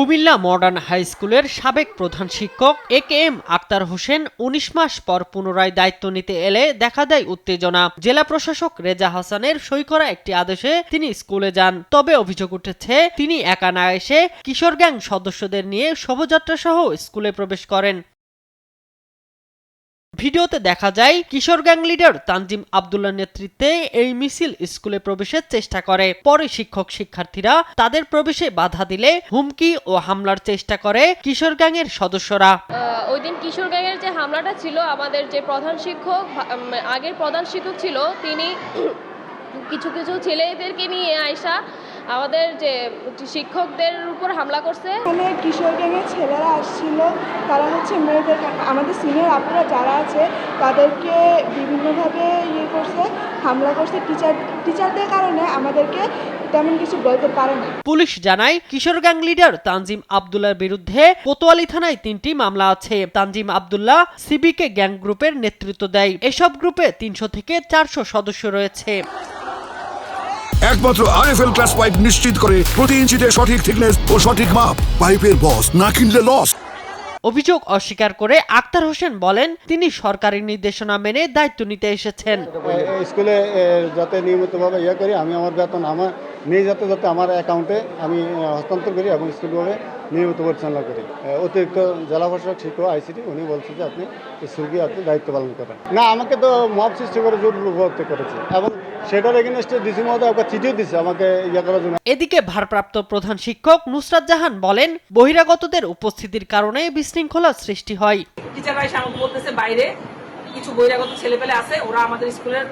Comilla modern high স্কুলের সাবেক প্রধান শিক্ষক এ.কে.এম. আক্তার হোসেন ১৯ মাস পর পুনরায় দায়িত্ব নিতে এলে দেখা দেয় উত্তেজনা। জেলা প্রশাসক রেজা হাসানের সই করা একটি আদেশে তিনি স্কুলে যান। তবে অভিযোগ উঠেছে তিনি একা না এসে কিশোর গ্যাং সদস্যদের নিয়ে শোভাযাত্রা সহ স্কুলে প্রবেশ করেন। ভিডিওতে দেখা যায় কিশোর গ্যাং লিডার তানজিম আব্দুল্লাহর নেতৃত্বে এই মিছিল স্কুলে প্রবেশের চেষ্টা করে। পরে শিক্ষক শিক্ষার্থীরা তাদের প্রবেশে বাধা দিলে হুমকি ও হামলার চেষ্টা করে কিশোর গ্যাংয়ের সদস্যরা। ওই দিন কিশোর গ্যাংয়ের যে হামলাটা ছিল, আমাদের যে প্রধান শিক্ষক আগের প্রধান শিক্ষক ছিল, তিনি কিছু ছেলেদেরকে নিয়ে আয়সা আমাদের যে শিক্ষকদের উপর হামলা করছে। এখানে কিশোর গ্যাংয়ের ছেলেরা আসছিল, তারা হচ্ছে মেয়েদের, আমাদের সিনিয়র আপুরা যারা আছে তাদেরকে বিভিন্নভাবে করছে, হামলা করছে। টিচারদের কারণে আমাদেরকে তেমন কিছু বলতে পারে না। পুলিশ জানায় কিশোর গ্যাং লিডার তানজিম আব্দুল্লাহর বিরুদ্ধে কোতোয়ালি থানায় ৩টি মামলা আছে। তানজিম আব্দুল্লাহ সিবিকে গ্যাং গ্রুপের নেতৃত্ব দেয়। এসব গ্রুপে ৩০০ থেকে ৪০০ সদস্য রয়েছে। একমাত্র আরএফএল ক্লাস পাইপ নিশ্চিত করে প্রতি ইঞ্চিতে সঠিক থিকনেস ও সঠিক মাপ। পাইপের বস, না কিনলে লস। অভিযোগ অস্বীকার করে আক্তার হোসেন বলেন তিনি সরকারি নির্দেশনা মেনে দায়িত্ব নিতে এসেছেন। স্কুলে যাতে নিয়মিতভাবে করি, আমি আমার বেতন আমার নিয়ে যাতে আমার অ্যাকাউন্টে আমি হস্তান্তর করি এবং স্কুলভাবে নিয়মিত পরিচালনা করি। অতিরিক্ত জেলা প্রশাসক শিক্ষক আইসিটি উনি বলছে যে আপনি স্কুলকে আপনি দায়িত্ব পালন করেন। না, আমাকে তো মব সৃষ্টি করে জোর প্রবর্তন করেছে এবং সেটার এগেইনস্টে ডিসি মহোদয় একটা চিঠিও দিচ্ছে আমাকে করার জন্য। এদিকে ভারপ্রাপ্ত প্রধান শিক্ষক নুসরাত জাহান বলেন বহিরাগতদের উপস্থিতির কারণে বিশৃঙ্খলা সৃষ্টি হয়। টিচাররা এসে আমাকে বলতেছে বাইরে কিছু বহিরাগত ছেলেপেলে আছে, ওরা আমাদের স্কুলের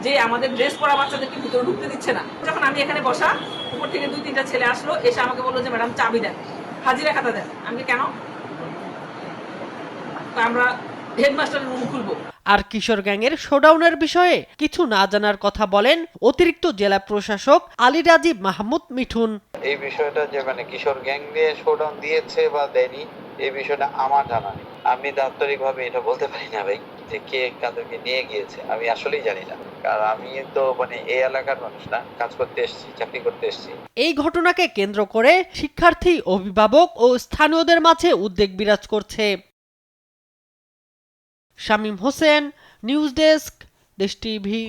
যে আমাদের ড্রেস পরা বাচ্চাদেরকে ভিতরে ঢুকতে দিচ্ছে না। যখন আমি এখানে বসা, উপর থেকে ২-৩টা ছেলে আসলো, এসে আমাকে বললো যে ম্যাডাম চাবি দেন, হাজিরা খাতা দেন। আমি কেন? আমরা হেডমাস্টারের রুম খুলবো। আর কিশোর গ্যাংয়ের শোডাউনের বিষয়ে কিছু না জানার কথা বলেন অতিরিক্ত জেলা প্রশাসক আলী রাজীব মাহমুদ মিঠুন। এই বিষয়টা যে কিশোর গ্যাং দিয়ে শোডাউন দিয়েছে বা দেয়নি, এই বিষয়টা আমার জানা নেই। আমি দাপ্তরিকভাবে এটা বলতে পারি না ভাই যে কে কাদেরকে নিয়ে গিয়েছে, আমি আসলেই জানি না। কারণ আমি তো এই এলাকার মানুষ না, কাজ করতে এসেছি, চাকরি করতে এসেছি। এই ঘটনাকে কেন্দ্র করে শিক্ষার্থী, অভিভাবক ও স্থানীয়দের মাঝে উদ্বেগ বিরাজ করছে। শামীম হোসেন, নিউজ ডেস্ক, দেশ টিভি।